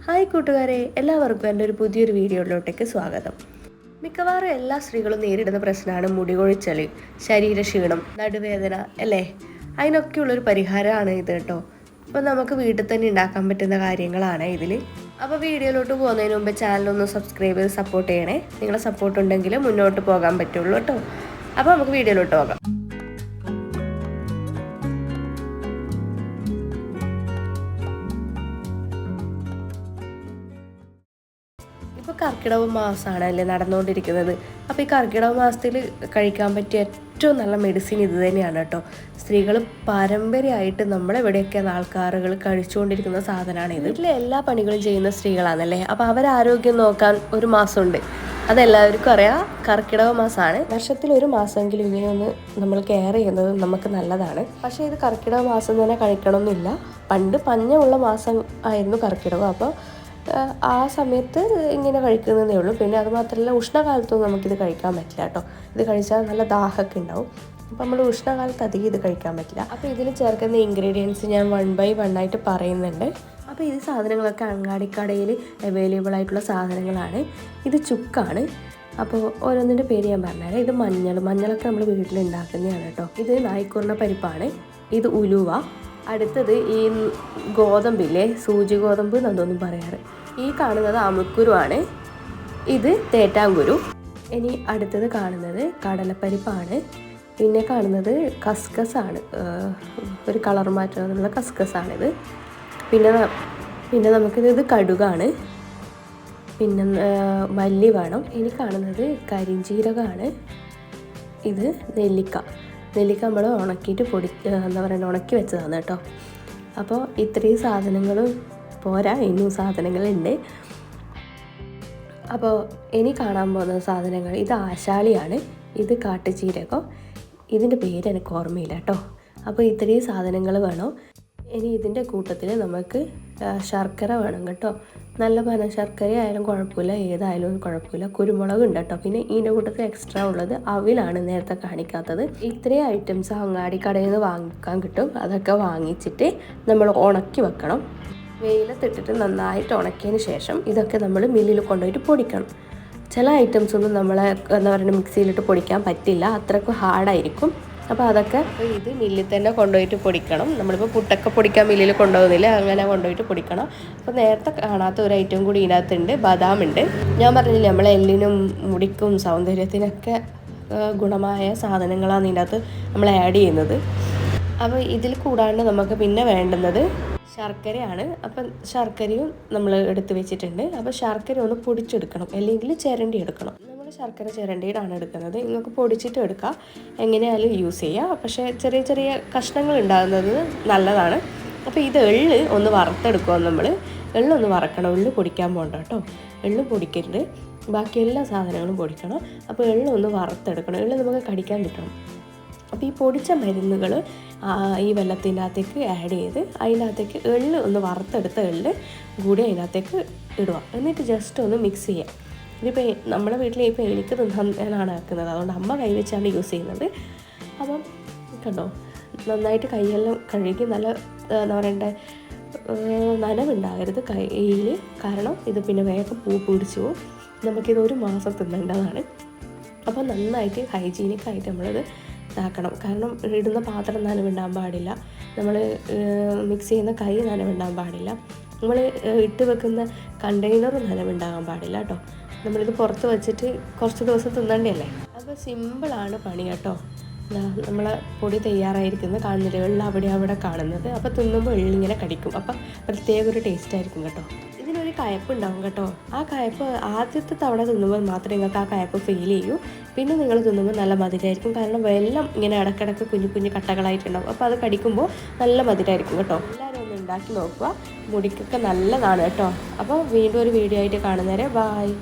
Hi കൂട്ടുകാരെ, എല്ലാവർക്കും എൻ്റെ ഒരു പുതിയൊരു വീഡിയോയിലോട്ടേക്ക് സ്വാഗതം. മിക്കവാറും എല്ലാ സ്ത്രീകളും നേരിടുന്ന പ്രശ്നമാണ് മുടി കൊഴിച്ചൽ, ശരീരക്ഷീണം, നടുവേദന അല്ലേ? അതിനൊക്കെയുള്ളൊരു പരിഹാരമാണ് ഇത് കേട്ടോ. അപ്പോൾ നമുക്ക് വീട്ടിൽ തന്നെ ഉണ്ടാക്കാൻ പറ്റുന്ന കാര്യങ്ങളാണ് ഇതിൽ. അപ്പോൾ വീഡിയോയിലോട്ട് പോകുന്നതിന് മുമ്പ് ചാനലൊന്ന് സബ്സ്ക്രൈബ് ചെയ്ത് സപ്പോർട്ട് ചെയ്യണേ. നിങ്ങളെ സപ്പോർട്ട് ഉണ്ടെങ്കിൽ മുന്നോട്ട് പോകാൻ പറ്റുള്ളൂ കേട്ടോ. അപ്പോൾ നമുക്ക് വീഡിയോയിലോട്ട് പോകാം. ഇപ്പോൾ കർക്കിടക മാസമാണല്ലേ നടന്നുകൊണ്ടിരിക്കുന്നത്. അപ്പോൾ ഈ കർക്കിടക മാസത്തിൽ കഴിക്കാൻ പറ്റിയ ഏറ്റവും നല്ല മെഡിസിൻ ഇത് തന്നെയാണ് കേട്ടോ. സ്ത്രീകൾ പാരമ്പര്യമായിട്ട് നമ്മളെവിടെയൊക്കെ ആൾക്കാരുകൾ കഴിച്ചുകൊണ്ടിരിക്കുന്ന സാധനമാണ് ഇത്. വീട്ടിലെ എല്ലാ പണികളും ചെയ്യുന്ന സ്ത്രീകളാണല്ലേ. അപ്പോൾ അവരെ ആരോഗ്യം നോക്കാൻ ഒരു മാസമുണ്ട്. അതെല്ലാവർക്കും അറിയാം, കർക്കിടക മാസമാണ്. വർഷത്തിൽ ഒരു മാസമെങ്കിലും ഇങ്ങനെ ഒന്ന് നമ്മൾ കെയർ ചെയ്യുന്നത് നമുക്ക് നല്ലതാണ്. പക്ഷേ ഇത് കർക്കിടക മാസം തന്നെ കഴിക്കണമെന്നില്ല. പണ്ട് പഞ്ഞമുള്ള മാസം ആയിരുന്നു കർക്കിടകം. അപ്പോൾ ആ സമയത്ത് ഇങ്ങനെ കഴിക്കുന്നതേ ഉള്ളൂ. പിന്നെ അത് മാത്രമല്ല, ഉഷ്ണകാലത്തൊന്നും നമുക്കിത് കഴിക്കാൻ പറ്റില്ല കേട്ടോ. ഇത് കഴിച്ചാൽ നല്ല ദാഹമൊക്കെ ഉണ്ടാവും. അപ്പോൾ നമ്മൾ ഉഷ്ണകാലത്ത് അധികം ഇത് കഴിക്കാൻ പറ്റില്ല. അപ്പോൾ ഇതിൽ ചേർക്കുന്ന ഇൻഗ്രീഡിയൻസ് ഞാൻ 1 by 1 ആയിട്ട് പറയുന്നുണ്ട്. അപ്പോൾ ഈ സാധനങ്ങളൊക്കെ അങ്ങാടിക്കടയിൽ അവൈലബിൾ ആയിട്ടുള്ള സാധനങ്ങളാണ്. ഇത് ചുക്കാണ്. അപ്പോൾ ഓരോന്നിൻ്റെ പേര് ഞാൻ പറഞ്ഞുതരാം. ഇത് മഞ്ഞളൊക്കെ നമ്മൾ വീട്ടിലുണ്ടാക്കുന്നതാണ് കേട്ടോ. ഇത് നായ്ക്കുറിന പരിപ്പാണ്. ഇത് ഉലുവ. അടുത്തത് ഈ ഗോതമ്പില്ലേ, സൂചി ഗോതമ്പ് എന്നൊന്നും പറയാറ്. ഈ കാണുന്നത് അമുക്കുരുവാണ്. ഇത് തേറ്റാങ്കുരു. ഇനി അടുത്തത് കാണുന്നത് കടലപ്പരിപ്പാണ്. പിന്നെ കാണുന്നത് കസ്കസാണ്. ഒരു കളർ മാറ്റാനുള്ള കസ്കസാണിത്. പിന്നെ നമുക്കിത് കടുകാണ്. പിന്നെ മല്ലി വേണം. ഇനി കാണുന്നത് കരിഞ്ചീരകമാണ്. ഇത് നെല്ലിക്ക നമ്മൾ ഉണക്കിയിട്ട് ഉണക്കി വെച്ചതാണ് കേട്ടോ. അപ്പോൾ ഇത്രയും സാധനങ്ങൾ പോരാ, ഇനിയും സാധനങ്ങളുണ്ട്. അപ്പോൾ ഇനി കാണാൻ പോകുന്ന സാധനങ്ങൾ, ഇത് ആശാളിയാണ്. ഇത് കാട്ടുചീരകം. ഇതിൻ്റെ പേര് എനിക്ക് ഓർമ്മയില്ല കേട്ടോ. അപ്പോൾ ഇത്രയും സാധനങ്ങൾ വേണം. ഇനി ഇതിൻ്റെ കൂട്ടത്തിൽ നമുക്ക് ശർക്കര വേണം കേട്ടോ. നല്ല പന ശർക്കര ആയാലും കുഴപ്പമില്ല, ഏതായാലും കുഴപ്പമില്ല. കുരുമുളക് ഉണ്ട് കേട്ടോ. പിന്നെ ഇതിൻ്റെ കൂട്ടത്തിൽ എക്സ്ട്രാ ഉള്ളത് അവിലാണ്, നേരത്തെ കാണിക്കാത്തത്. ഇത്രയും ഐറ്റംസ് അങ്ങാടി കടയിൽ നിന്ന് വാങ്ങിക്കാൻ കിട്ടും. അതൊക്കെ വാങ്ങിച്ചിട്ട് നമ്മൾ ഉണക്കി വെക്കണം. വെയിലത്തിട്ടിട്ട് നന്നായിട്ട് ഉണക്കിയതിന് ശേഷം ഇതൊക്കെ നമ്മൾ മില്ലിൽ കൊണ്ടുപോയിട്ട് പൊടിക്കണം. ചില ഐറ്റംസ് ഒന്നും നമ്മളെ മിക്സിയിലിട്ട് പൊടിക്കാൻ പറ്റില്ല, അത്രയ്ക്ക് ഹാർഡായിരിക്കും. അപ്പോൾ അതൊക്കെ ഇത് മില്ലിൽ തന്നെ കൊണ്ടുപോയിട്ട് പൊടിക്കണം. നമ്മളിപ്പോൾ പുട്ടൊക്കെ പൊടിക്കാൻ മില്ലിൽ കൊണ്ടുപോകുന്നില്ല, അങ്ങനെ കൊണ്ടുപോയിട്ട് പൊടിക്കണം. അപ്പോൾ നേരത്തെ കാണാത്ത ഒരു ഐറ്റം കൂടി ഇതിനകത്തുണ്ട്, ബദാമുണ്ട്. ഞാൻ പറഞ്ഞില്ലേ, നമ്മളെ എല്ലിനും മുടിക്കും സൗന്ദര്യത്തിനൊക്കെ ഗുണമായ സാധനങ്ങളാണ് ഇതിൻ്റെ അകത്ത് നമ്മൾ ആഡ് ചെയ്യുന്നത്. അപ്പോൾ ഇതിൽ കൂടാണ്ട് നമുക്ക് പിന്നെ വേണ്ടുന്നത് ശർക്കരയാണ്. അപ്പം ശർക്കരയും നമ്മൾ എടുത്ത് വെച്ചിട്ടുണ്ട്. അപ്പോൾ ശർക്കര ഒന്ന് പൊടിച്ചെടുക്കണം, അല്ലെങ്കിൽ ചിരണ്ടി എടുക്കണം. ശർക്കര ചിരണ്ടിയിട്ടാണ് എടുക്കുന്നത്. നിങ്ങൾക്ക് പൊടിച്ചിട്ട് എടുക്കാം, എങ്ങനെയായാലും യൂസ് ചെയ്യുക. പക്ഷേ ചെറിയ ചെറിയ കഷ്ണങ്ങൾ ഉണ്ടാകുന്നത് നല്ലതാണ്. അപ്പോൾ ഇത് എള്ള് ഒന്ന് വറുത്തെടുക്കുക. നമ്മൾ എള്ളൊന്ന് വറക്കണം. എള്ള് പൊടിക്കാൻ പോകണ്ട കേട്ടോ. എള്ള് പൊടിക്കരുത്, ബാക്കി എല്ലാ സാധനങ്ങളും പൊടിക്കണം. അപ്പോൾ എള്ളൊന്ന് വറുത്തെടുക്കണം. എള്ള് നമുക്ക് കടിക്കാൻ കിട്ടണം. അപ്പോൾ ഈ പൊടിച്ച മരുന്നുകൾ ഈ വെള്ളത്തിൻ്റെ അകത്തേക്ക് ആഡ് ചെയ്ത് അതിനകത്തേക്ക് എള്ള് ഒന്ന് വറുത്തെടുത്ത എള്ള് കൂടി അതിനകത്തേക്ക് ഇടുക. എന്നിട്ട് ജസ്റ്റ് ഒന്ന് മിക്സ് ചെയ്യുക. ഇതിപ്പോൾ നമ്മുടെ വീട്ടിൽ ഇപ്പോൾ എനിക്ക് തിന്നാനാണ് ആക്കുന്നത്, അതുകൊണ്ട് അമ്മ കൈ വെച്ചാണ് യൂസ് ചെയ്യുന്നത്. അപ്പം കണ്ടോ, നന്നായിട്ട് കൈയെല്ലാം കഴുകി നല്ല നനവുണ്ടാകരുത് കയ്യിൽ. കാരണം ഇത് പിന്നെ വേഗം പൂ പിടിച്ചു പോകും. നമുക്കിത് ഒരു മാസം തിന്നേണ്ടതാണ്. അപ്പോൾ നന്നായിട്ട് ഹൈജീനിക്കായിട്ട് നമ്മളിത് ഇതാക്കണം. കാരണം ഇടുന്ന പാത്രം നനവുണ്ടാകാൻ പാടില്ല, നമ്മൾ മിക്സ് ചെയ്യുന്ന കൈ നനവുണ്ടാകാൻ പാടില്ല, നമ്മൾ ഇട്ട് വെക്കുന്ന കണ്ടെയ്നറും നനവുണ്ടാകാൻ പാടില്ല കേട്ടോ. നമ്മളിത് പുറത്ത് വെച്ചിട്ട് കുറച്ച് ദിവസം തിന്നണ്ടല്ലേ. അപ്പോൾ സിമ്പിളാണ് പണി കേട്ടോ. നമ്മളെ പൊടി തയ്യാറായിരിക്കുന്നത് കാണുന്നില്ല, വെള്ളം അവിടെ കാണുന്നത്. അപ്പോൾ തിന്നുമ്പോൾ എള്ളിങ്ങനെ കടിക്കും. അപ്പം പ്രത്യേക ഒരു ടേസ്റ്റ് ആയിരിക്കും കേട്ടോ. ഇതിനൊരു കയപ്പ് ഉണ്ടാവും കേട്ടോ. ആ കയപ്പ് ആദ്യത്തെ തവണ തിന്നുമ്പോൾ മാത്രമേ നിങ്ങൾക്ക് ആ കയപ്പ് ഫീൽ ചെയ്യൂ. പിന്നെ നിങ്ങൾ തിന്നുമ്പോൾ നല്ല മധുരമായിരിക്കും. കാരണം വെള്ളം ഇങ്ങനെ ഇടയ്ക്കിടയ്ക്ക് കുഞ്ഞു കട്ടകളായിട്ടുണ്ടാവും. അപ്പോൾ അത് കടിക്കുമ്പോൾ നല്ല മധുരമായിരിക്കും കേട്ടോ. എല്ലാവരും ഒന്ന് ഉണ്ടാക്കി നോക്കുക, മുടിക്കൊക്കെ നല്ലതാണ് കേട്ടോ. അപ്പോൾ വീണ്ടും ഒരു വീഡിയോ ആയിട്ട് കാണുന്നവരെ ബായ്.